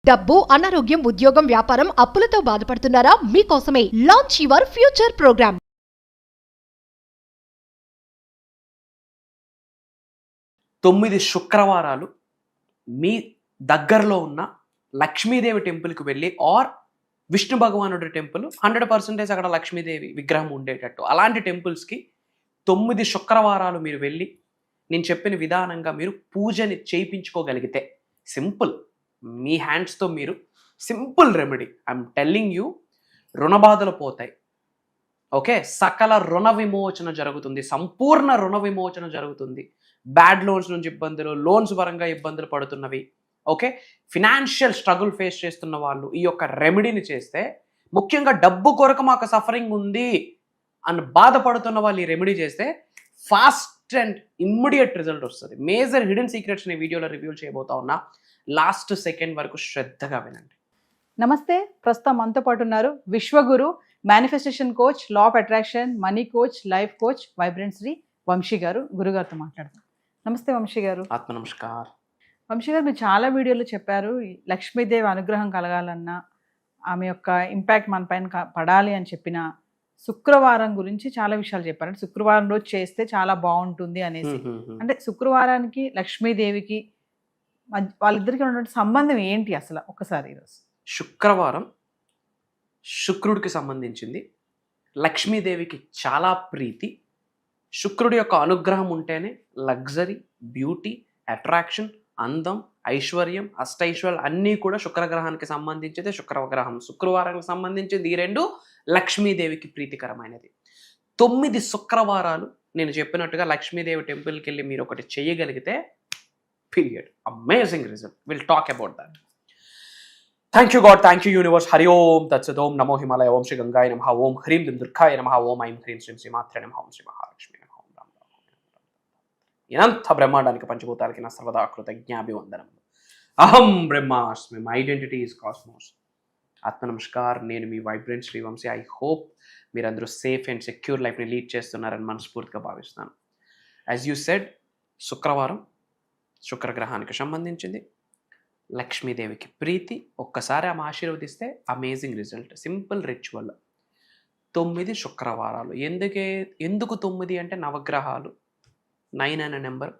డబ్బు, అనారోగ్యం, ఉద్యోగం, వ్యాపారం, అప్పులతో బాధపడుతున్నారా? మీకోసమే లాంచ్ యువర్ ఫ్యూచర్ ప్రోగ్రామ్. 9 శుక్రవారాలు మీ దగ్గరలో ఉన్న లక్ష్మీదేవి టెంపుల్కి వెళ్ళి ఆర్ విష్ణు భగవానుడి టెంపుల్ 100% అక్కడ లక్ష్మీదేవి విగ్రహం ఉండేటట్టు అలాంటి టెంపుల్స్కి 9 శుక్రవారాలు మీరు వెళ్ళి నేను చెప్పిన విధానంగా మీరు పూజని చేయించుకోగలిగితే సింపుల్, మీ హ్యాండ్స్తో మీరు simple remedy, I'm telling you, రుణబాధలు పోతాయి. ఓకే, సకల రుణ విమోచన జరుగుతుంది, సంపూర్ణ రుణ విమోచన జరుగుతుంది. బ్యాడ్ లోన్స్ నుంచి ఇబ్బందులు, లోన్స్ పరంగా ఇబ్బందులు పడుతున్నవి, ఓకే, ఫినాన్షియల్ స్ట్రగుల్ ఫేస్ చేస్తున్న వాళ్ళు ఈ యొక్క రెమెడీని చేస్తే, ముఖ్యంగా డబ్బు కొరకు మాకు సఫరింగ్ ఉంది అని బాధపడుతున్న వాళ్ళు ఈ రెమెడీ చేస్తే ఫాస్ట్ అండ్ ఇమ్మీడియట్ రిజల్ట్ వస్తుంది. మేజర్ హిడెన్ సీక్రెట్స్ ఈ వీడియోలో రివ్యూ చేయబోతా ఉన్నా, లాస్ట్ సెకండ్ వరకు శ్రద్ధగా వినండి. నమస్తే, ప్రస్తుతం మనతో పాటు ఉన్నారు Vishwaguru, manifestation coach, law of attraction, money coach, life coach, vibrant Shri Vamsi garu. గురుగారితో మాట్లాడతాం. నమస్తే వంశీ గారు. ఆత్మ నమస్కార్. వంశీ గారు, మీరు చాలా వీడియోలు చెప్పారు, లక్ష్మీదేవి అనుగ్రహం కలగాలన్నా, ఆమె యొక్క ఇంపాక్ట్ మన పైన పడాలి అని చెప్పిన శుక్రవారం గురించి చాలా విషయాలు చెప్పారు. అంటే శుక్రవారం రోజు చేస్తే చాలా బాగుంటుంది అనేసి. అంటే శుక్రవారానికి లక్ష్మీదేవికి వాళ్ళిద్దరికి ఉన్నటువంటి సంబంధం ఏంటి అసలు? ఒకసారి ఈరోజు శుక్రవారం శుక్రుడికి సంబంధించింది, లక్ష్మీదేవికి చాలా ప్రీతి. శుక్రుడి యొక్క అనుగ్రహం ఉంటేనే లగ్జరీ, బ్యూటీ, అట్రాక్షన్, అందం, ఐశ్వర్యం, అష్టైశ్వర్యాలు అన్నీ కూడా శుక్రగ్రహానికి సంబంధించిందే. శుక్రగ్రహం శుక్రవారానికి సంబంధించింది. ఈ రెండు లక్ష్మీదేవికి ప్రీతికరమైనది. 9 శుక్రవారాలు నేను చెప్పినట్టుగా లక్ష్మీదేవి టెంపుల్కి వెళ్ళి మీరు ఒకటి చేయగలిగితే period amazing result. Will talk about that. Thank you God, thank you universe. Hari ఓం తత్సత్. ఓం నమో హిమాలయ, ఓం శ్రీ గంగాయ నమః, ఓం హ్రీం దుర్గాయ నమః, ఓం ఐం హ్రీం శ్రీం శ్రీమాత్రే నమః, ఓం శ్రీ మహాలక్ష్మి నమః, ఓం రామ్ రామ్. ఇనంత బ్రహ్మాండానికి పంచభూతాలకి నా సర్వదా కృతజ్ఞాభివందనములు. అహం బ్రహ్మాస్మి, మై ఐడెంటిటీ ఈజ్ కాస్మోస్. ఆత్మ నమస్కార్. నేను మీ vibrant Shri Vamshi. I hope మీరందరూ సేఫ్ అండ్ సెక్యూర్ లైఫ్ని లీడ్ చేస్తున్నారని మనస్ఫూర్తిగా భావిస్తున్నాను. యాజ్ యూ సెడ్, శుక్రవారం శుక్రగ్రహానికి సంబంధించింది, లక్ష్మీదేవికి ప్రీతి. ఒక్కసారి ఆమె ఆశీర్వదిస్తే అమేజింగ్ రిజల్ట్. Simple ritual. 9 శుక్రవారాలు. ఎందుకు 9 అంటే నవగ్రహాలు. 9 అనే number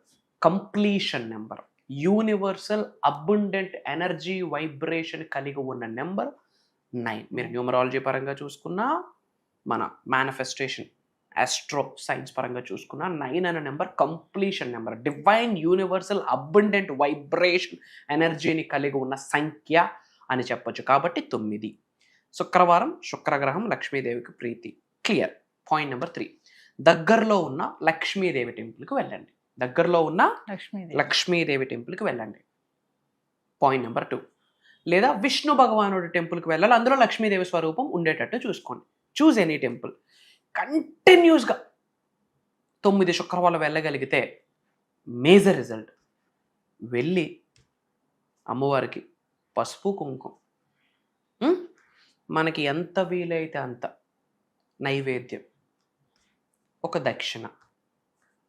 completion number, universal abundant energy vibration కలిగి ఉన్న నెంబర్ 9. మీరు న్యూమరాలజీ పరంగా చూసుకున్నా, మన మేనిఫెస్టేషన్ ఆస్ట్రో సైన్స్ పరంగా చూసుకున్న 9 అనే number completion number, divine universal abundant vibration ఎనర్జీని కలిగి ఉన్న సంఖ్య అని చెప్పొచ్చు. కాబట్టి 9. శుక్రవారం శుక్రగ్రహం లక్ష్మీదేవికి ప్రీతి. క్లియర్. పాయింట్ నెంబర్ 3, దగ్గరలో ఉన్న లక్ష్మీదేవి టెంపుల్కి వెళ్ళండి. దగ్గరలో ఉన్న లక్ష్మీదేవి టెంపుల్కి వెళ్ళండి. పాయింట్ నెంబర్ 2, లేదా విష్ణు భగవానుడి టెంపుల్కి వెళ్ళాలి, అందులో లక్ష్మీదేవి స్వరూపం ఉండేటట్టు చూసుకోండి. Choose any temple. కంటిన్యూస్గా 9 శుక్రవారాలు వెళ్ళగలిగితే మేజర్ రిజల్ట్. వెళ్ళి అమ్మవారికి పసుపు కుంకుమ, మనకి ఎంత వీలైతే అంత నైవేద్యం, ఒక దక్షిణ,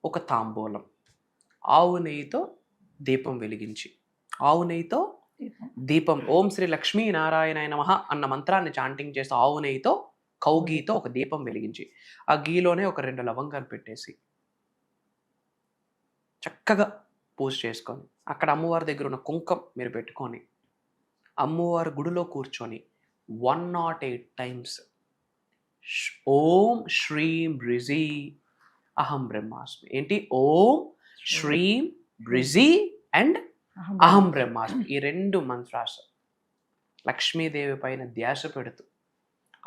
ఒక తాంబూలం, ఆవు నెయ్యితో దీపం వెలిగించి, ఆవు నెయ్యితో దీపం, ఓం శ్రీ లక్ష్మీ నారాయణాయ నమః అన్న మంత్రాన్ని చాంటింగ్ చేస్తూ ఆవు నెయ్యితో కౌగీతో ఒక దీపం వెలిగించి, ఆ గీలోనే ఒక 2 లవంగాలు పెట్టేసి చక్కగా పూజ చేసుకొని, అక్కడ అమ్మవారి దగ్గర ఉన్న కుంకం మీరు పెట్టుకొని, అమ్మవారి గుడిలో కూర్చొని 108 times ఓం శ్రీం రిజి అహం బ్రహ్మాస్మి. ఏంటి? ఓం శ్రీం రిజి అండ్ అహం బ్రహ్మాస్మి. ఈ 2 మంత్రాలు లక్ష్మీదేవి పైన ధ్యాస పెడుతూ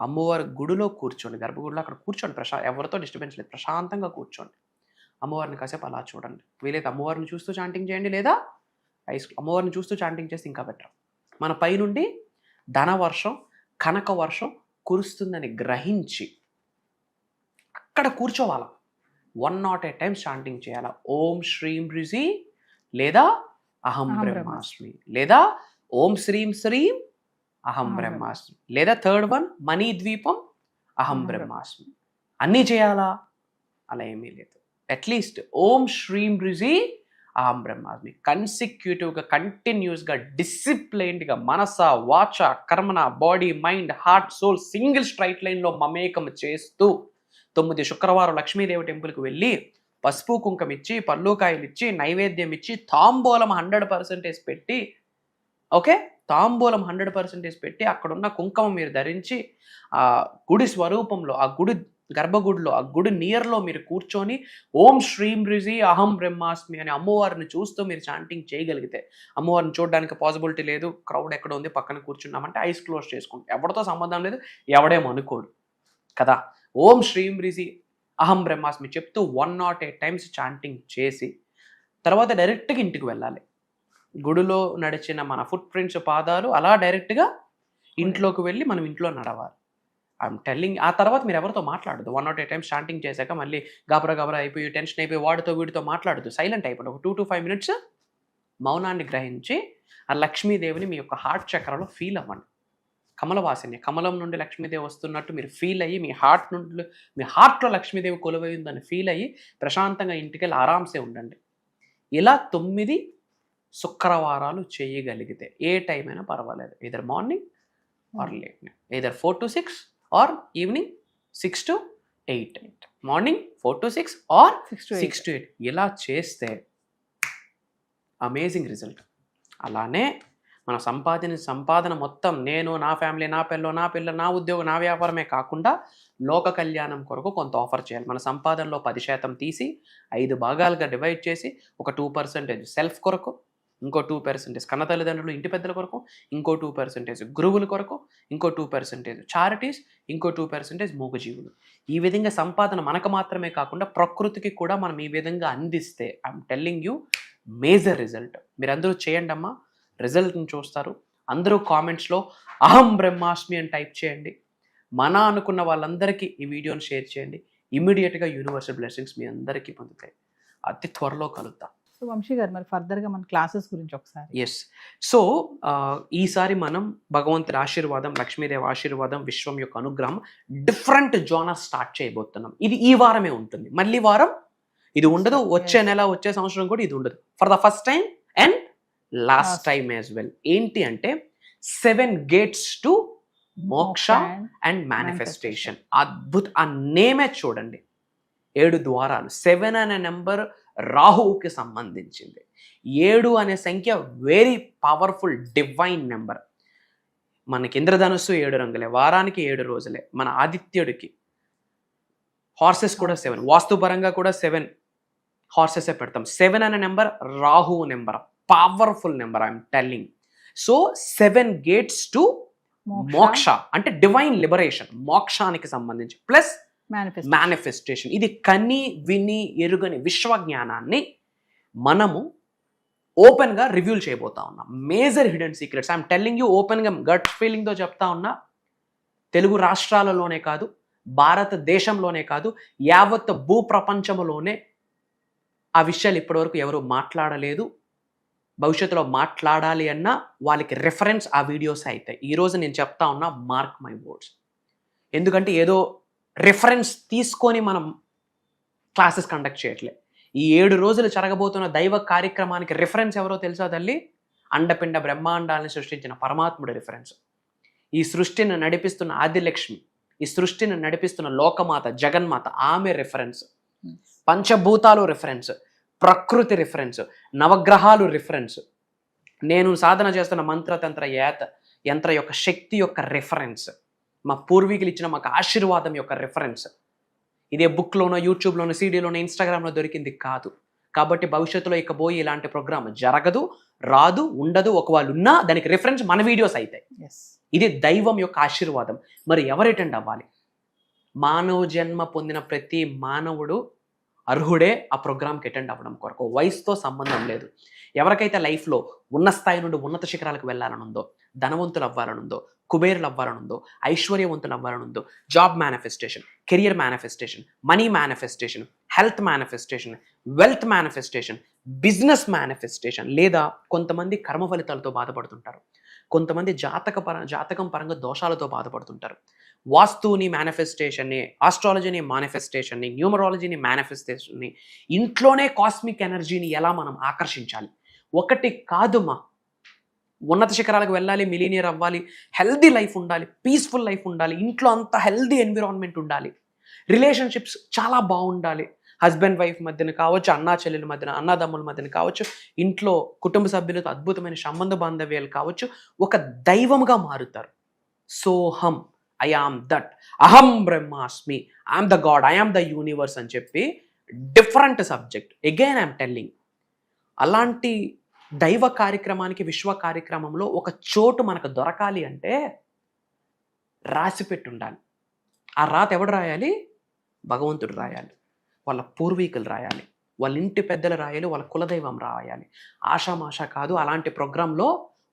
అమ్మవారి గుడిలో కూర్చోండి. గర్భగుడిలో అక్కడ కూర్చోండి. ఎవరితో డిస్టర్బెన్స్ లేదు, ప్రశాంతంగా కూర్చోండి. అమ్మవారిని కాసేపు అలా చూడండి. వీలైతే అమ్మవారిని చూస్తూ చాంటింగ్ చేయండి, లేదా అమ్మవారిని చూస్తూ చాంటింగ్ చేస్తే ఇంకా బెటర్. మన పైనుండి ధనవర్షం, కనక వర్షం కురుస్తుందని గ్రహించి అక్కడ కూర్చోవాలా. 108 times చాంటింగ్ చేయాలా. ఓం శ్రీం రిజి, లేదా అహం బ్రహ్మాస్మి, లేదా ఓం శ్రీం శ్రీం అహం బ్రహ్మాస్మి, లేదా థర్డ్ వన్ మనీ ద్వీపం అహం బ్రహ్మాస్మి. అన్నీ చేయాలా? అలా ఏమీ లేదు. అట్లీస్ట్ ఓం శ్రీం రిజి అహం బ్రహ్మాస్మి. కన్సిక్యూటివ్గా కంటిన్యూస్గా డిసిప్లైన్డ్గా మనస వాచ కర్మన body mind heart soul single straight లైన్లో మమేకం చేస్తూ 9 శుక్రవారం లక్ష్మీదేవి టెంపుల్కి వెళ్ళి పసుపు కుంకం ఇచ్చి పళ్ళుకాయలు ఇచ్చి నైవేద్యం ఇచ్చి తాంబూలం 100% పెట్టి, ఓకే, తాంబూలం 100% పెట్టి అక్కడున్న కుంకుమ మీరు ధరించి ఆ గుడి స్వరూపంలో, ఆ గుడి గర్భగుడిలో, ఆ గుడి నియర్లో మీరు కూర్చొని ఓం శ్రీం రిజి అహం బ్రహ్మాస్మి అని అమ్మవారిని చూస్తూ మీరు చాంటింగ్ చేయగలిగితే, అమ్మవారిని చూడడానికి పాసిబిలిటీ లేదు, క్రౌడ్ ఎక్కడ ఉంది పక్కన కూర్చున్నామంటే ఐస్ క్లోజ్ చేసుకోండి, ఎవరితో సంబంధం లేదు, ఎవడేమనుకోడు కదా. ఓం శ్రీం రిజి అహం బ్రహ్మాస్మి చెప్తూ 108 times చాంటింగ్ చేసి తర్వాత డైరెక్ట్గా ఇంటికి వెళ్ళాలి. గుడిలో నడిచిన మన ఫుట్ ప్రింట్స్ పాదాలు అలా డైరెక్ట్గా ఇంట్లోకి వెళ్ళి మనం ఇంట్లో నడవాలి. I'm telling. ఆ తర్వాత మీరు ఎవరితో మాట్లాడదు. 108 times చాంటింగ్ చేశాక మళ్ళీ గాబరా అయిపోయి టెన్షన్ అయిపోయి వాడితో వీడితో మాట్లాడదు. సైలెంట్ అయిపోయి ఒక 2 to 5 minutes మౌనాన్ని గ్రహించి ఆ లక్ష్మీదేవిని మీ యొక్క హార్ట్ చక్రలో ఫీల్ అవ్వండి. కమలవాసిని, కమలం నుండి లక్ష్మీదేవి వస్తున్నట్టు మీరు ఫీల్ అయ్యి మీ హార్ట్లో లక్ష్మీదేవి కొలువై ఉందని ఫీల్ అయ్యి ప్రశాంతంగా ఇంటికి వెళ్ళి ఆరామ్సే ఉండండి. ఇలా 9 శుక్రవారాలు చేయగలిగితే ఏ టైం అయినా పర్వాలేదు, either morning or late night, either 4 to 6 or evening 6 to 8, morning 4 to 6 or 6 to 8. ఇలా చేస్తే అమేజింగ్ రిజల్ట్. అలానే మన సంపాదన మొత్తం నేను, నా ఫ్యామిలీ, నా పిల్లలు, నా ఉద్యోగం, నా వ్యాపారమే కాకుండా లోక కళ్యాణం కొరకు కొంత ఆఫర్ చేయాలి. మన సంపాదనలో 10% తీసి 5 భాగాలుగా డివైడ్ చేసి ఒక 2% సెల్ఫ్ కొరకు, ఇంకో 2% కన్న తల్లిదండ్రులు ఇంటి పెద్దల కొరకు, ఇంకో 2% గురువుల కొరకు, ఇంకో 2% చారిటీస్, ఇంకో 2% మూగజీవులు. ఈ విధంగా సంపాదన మనకు మాత్రమే కాకుండా ప్రకృతికి కూడా మనం ఈ విధంగా అందిస్తే I'm telling you major result. మీరందరూ చేయండి అమ్మా, రిజల్ట్ని చూస్తారు. అందరూ కామెంట్స్లో అహం బ్రహ్మాస్మి అని టైప్ చేయండి. మన అనుకున్న వాళ్ళందరికీ ఈ వీడియోని షేర్ చేయండి. ఇమీడియట్గా యూనివర్సల్ బ్లెస్సింగ్స్ మీ అందరికీ పొందుతాయి. అతి త్వరలో కలుద్దాం. సో వంశీ గారు, మరి ఫర్దర్గా మన క్లాసెస్ గురించి ఒకసారి. ఎస్. సో ఈసారి మనం భగవంతుడి ఆశీర్వాదం, లక్ష్మీదేవి ఆశీర్వాదం, విశ్వం యొక్క అనుగ్రహం డిఫరెంట్ జోనర్ స్టార్ట్ చేయబోతున్నాం. ఇది ఈ వారమే ఉంటుంది, మళ్ళీ వారం ఇది ఉండదు, వచ్చే నెల వచ్చే సంవత్సరం కూడా ఇది ఉండదు. For the first time and last time as well. ఏంటి అంటే 7 gates టు మోక్ష అండ్ మేనిఫెస్టేషన్. అద్భుత, ఆ నేమే చూడండి, 7 ద్వారాలు. 7 అనే నెంబర్ రాహువుకి సంబంధించింది. 7 అనే సంఖ్య వెరీ పవర్ఫుల్ డివైన్ నెంబర్. మనకి ఇంద్రధనుస్సు 7 రంగులే, వారానికి 7 రోజులే. మన ఆదిత్యుడికి హార్సెస్ కూడా 7, వాస్తుపరంగా కూడా 7 హార్సెసే పెడతాం. 7 అనే నెంబర్ రాహువు number, powerful number I'm telling. So 7 gates to మోక్ష అంటే డివైన్ లిబరేషన్, మోక్షానికి సంబంధించి, ప్లస్ మేనిఫెస్టేషన్. ఇది కని విని ఎరుగని విశ్వ జ్ఞానాన్ని మనము ఓపెన్గా రివ్యూల్ చేయబోతా ఉన్నాం. Major hidden secrets I'm telling you ఓపెన్గా, గట్ ఫీలింగ్తో చెప్తా ఉన్నా. తెలుగు రాష్ట్రాలలోనే కాదు, భారతదేశంలోనే కాదు, యావత్ భూప్రపంచంలోనే ఆ విషయాలు ఇప్పటివరకు ఎవరు మాట్లాడలేదు. భవిష్యత్తులో మాట్లాడాలి అన్నా వాళ్ళకి రెఫరెన్స్ ఆ వీడియోస్ అవుతాయి. ఈరోజు నేను చెప్తా ఉన్నా, మార్క్ మై వర్డ్స్. ఎందుకంటే ఏదో రెఫరెన్స్ తీసుకొని మనం క్లాసెస్ కండక్ట్ చేయట్లే. ఈ 7 రోజులు జరగబోతున్న దైవ కార్యక్రమానికి రెఫరెన్స్ ఎవరో తెలుసా తల్లి? అండపిండ బ్రహ్మాండాలను సృష్టించిన పరమాత్ముడి రెఫరెన్స్. ఈ సృష్టిని నడిపిస్తున్న ఆదిలక్ష్మి, ఈ సృష్టిని నడిపిస్తున్న లోకమాత జగన్మాత, ఆమె రెఫరెన్స్. పంచభూతాలు రెఫరెన్స్, ప్రకృతి రిఫరెన్స్, నవగ్రహాలు రిఫరెన్స్, నేను సాధన చేస్తున్న మంత్రతంత్ర యంత్ర యొక్క శక్తి యొక్క రిఫరెన్స్, మా పూర్వీకులు ఇచ్చిన మాకు ఆశీర్వాదం యొక్క రిఫరెన్స్. ఇదే బుక్లోనో, యూట్యూబ్లోనో, సీడీలోనో, ఇన్స్టాగ్రామ్లో దొరికింది కాదు. కాబట్టి భవిష్యత్తులో ఇక పోయి ఇలాంటి ప్రోగ్రామ్ జరగదు, రాదు, ఉండదు. ఒకవేళ ఉన్నా దానికి రిఫరెన్స్ మన వీడియోస్ అవుతాయి. ఇది దైవం యొక్క ఆశీర్వాదం. మరి ఎవరు అటెండ్ అవ్వాలి? మానవ జన్మ పొందిన ప్రతి మానవుడు అర్హుడే ఆ ప్రోగ్రామ్కి అటెండ్ అవ్వడం కొరకు. వయసుతో సంబంధం లేదు. ఎవరికైతే లైఫ్లో ఉన్న స్థాయి నుండి ఉన్నత శిఖరాలకు వెళ్ళాలనుందో, ధనవంతులు అవ్వాలనుందో, కుబేరులు అవ్వాలనుందో, ఐశ్వర్యవంతులు అవ్వాలనుందో, job manifestation, career manifestation, money manifestation, health manifestation, wealth manifestation, business manifestation, లేదా కొంతమంది కర్మ ఫలితాలతో బాధపడుతుంటారు. కొంతమంది జాతకం పరంగా దోషాలతో బాధపడుతుంటారు. వాస్తుని మేనిఫెస్టేషన్ని, ఆస్ట్రాలజీని మేనిఫెస్టేషన్ని, న్యూమరాలజీని మేనిఫెస్టేషన్ని, ఇంట్లోనే కాస్మిక్ ఎనర్జీని ఎలా మనం ఆకర్షించాలి. ఒకటి కాదుమా, ఉన్నత శిఖరాలకు వెళ్ళాలి, మిలీనియర్ అవ్వాలి, హెల్దీ లైఫ్ ఉండాలి, పీస్ఫుల్ లైఫ్ ఉండాలి, ఇంట్లో అంతా హెల్దీ ఎన్విరాన్మెంట్ ఉండాలి, రిలేషన్షిప్స్ చాలా బాగుండాలి, హస్బెండ్ వైఫ్ మధ్యన కావచ్చు, అన్నా చెల్లెల మధ్యన, అన్నదమ్ముల మధ్యన కావచ్చు, ఇంట్లో కుటుంబ సభ్యులతో అద్భుతమైన సంబంధ బాంధవ్యాలు కావచ్చు, ఒక దైవంగా మారుతారు. సోహం, ఐ ఆమ్ దట్, అహం బ్రహ్మాస్మి, I'm the God, I'm the universe అని చెప్పి different subject. Again I'm telling, అలాంటి దైవ కార్యక్రమానికి, విశ్వ కార్యక్రమంలో ఒక చోటు మనకు దొరకాలి అంటే రాసి పెట్టి ఉండాలి. ఆ రాత ఎవడు రాయాలి? భగవంతుడు రాయాలి, వాళ్ళ పూర్వీకులు రాయాలి, వాళ్ళ ఇంటి పెద్దలు రాయాలి, వాళ్ళ కులదైవం రాయాలి. ఆషామాషా కాదు అలాంటి ప్రోగ్రాంలో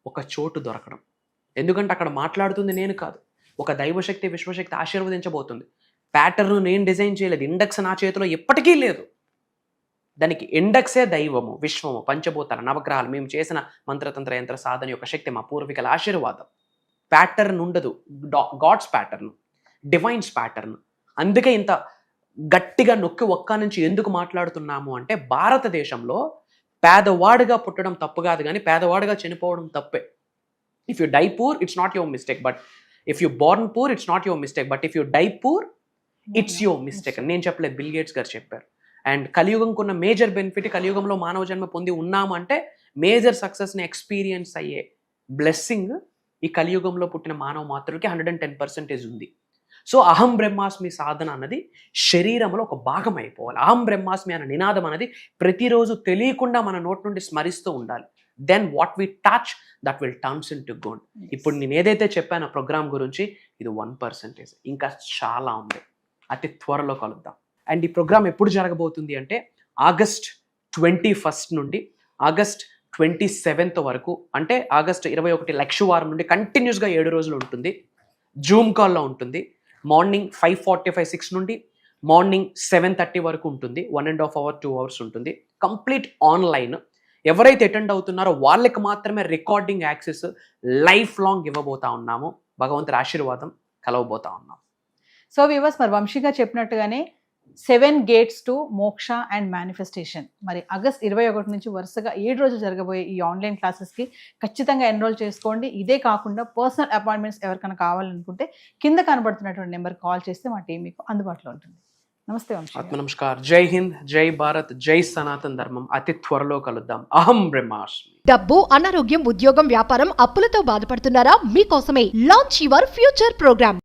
ఒక చోటు దొరకడం. ఎందుకంటే అక్కడ మాట్లాడుతుంది నేను కాదు, ఒక దైవశక్తి, విశ్వశక్తి ఆశీర్వదించబోతుంది. ప్యాటర్న్ నేను డిజైన్ చేయలేదు, ఇండెక్స్ నా చేతిలో ఎప్పటికీ లేదు. దానికి ఇండెక్సే దైవము, విశ్వము, పంచభూతాలు, నవగ్రహాలు, మేము చేసిన మంత్రతంత్ర యంత్ర సాధన యొక్క శక్తి, మా పూర్వీకుల ఆశీర్వాదం. ప్యాటర్న్ ఉండదు, గాడ్స్ ప్యాటర్న్, డివైన్స్ ప్యాటర్న్. అందుకే ఇంత గట్టిగా నొక్కి ఒక్క నుంచి ఎందుకు మాట్లాడుతున్నాము అంటే, భారతదేశంలో పేదవాడిగా పుట్టడం తప్పు కాదు, కానీ పేదవాడిగా చనిపోవడం తప్పే. If you die poor it's not your mistake, but if you born poor it's not your mistake, but if you die poor it's your mistake అని నేను చెప్పలేదు, బిల్ గేట్స్ గారు చెప్పారు. అండ్ కలియుగంకు ఉన్న మేజర్ బెనిఫిట్, కలియుగంలో మానవ జన్మ పొంది ఉన్నాము అంటే మేజర్ సక్సెస్ని ఎక్స్పీరియన్స్ అయ్యే బ్లెస్సింగ్ ఈ కలియుగంలో పుట్టిన మానవ మాతృకి 110% ఉంది. సో అహం బ్రహ్మాస్మి సాధన అన్నది శరీరంలో ఒక భాగం అయిపోవాలి. అహం బ్రహ్మాస్మి అనే నినాదం అనేది ప్రతిరోజు తెలియకుండా మన నోటి నుండి స్మరిస్తూ ఉండాలి. Then what we touch that will turns into gold. ఇప్పుడు నేను ఏదైతే చెప్పానో ప్రోగ్రామ్ గురించి, ఇది 1%, ఇంకా చాలా ఉంది. అతి త్వరలో కలుద్దాం. అండ్ ఈ ప్రోగ్రామ్ ఎప్పుడు జరగబోతుంది అంటే ఆగస్ట్ 21 నుండి ఆగస్ట్ 27 వరకు, అంటే ఆగస్ట్ 21 లక్షవారం నుండి కంటిన్యూస్గా 7 రోజులు ఉంటుంది. జూమ్ కాల్లో ఉంటుంది. మార్నింగ్ 5:45, 6 నుండి మార్నింగ్ 7:30 వరకు ఉంటుంది. 1.5 hour 2 hours ఉంటుంది. Complete online. ఎవరైతే అటెండ్ అవుతున్నారో వాళ్ళకి మాత్రమే రికార్డింగ్ యాక్సెస్ లైఫ్ లాంగ్ ఇవ్వబోతా ఉన్నాము. భగవంతుడి ఆశీర్వాదం కలవబోతా ఉన్నాం. సో వ్యూవర్స్, మరి వంశీ గారు చెప్పినట్టుగానే 7 gates టు మోక్ష అండ్ మేనిఫెస్టేషన్, మరి ఆగస్ట్ 21 నుంచి వరుసగా 7 రోజులు జరగబోయే ఈ ఆన్లైన్ క్లాసెస్కి ఖచ్చితంగా ఎన్రోల్ చేసుకోండి. ఇదే కాకుండా పర్సనల్ అపాయింట్మెంట్స్ ఎవరికైనా కావాలనుకుంటే కింద కనబడుతున్నటువంటి నెంబర్కి కాల్ చేస్తే మా టీం మీకు అందుబాటులో ఉంటుంది. నమస్తే వంశీ. ఆత్మ నమస్కారం. జై హింద్, జై భారత్, జై సనాతన ధర్మం. అతి త్వరలో కలుద్దాం. అహం బ్రహ్మాస్మి. డబ్బు, అనారోగ్యం, ఉద్యోగం, వ్యాపారం, అప్పులతో బాధపడుతున్నారా? మీకోసమే లాంచ్ యువర్ ఫ్యూచర్ ప్రోగ్రామ్.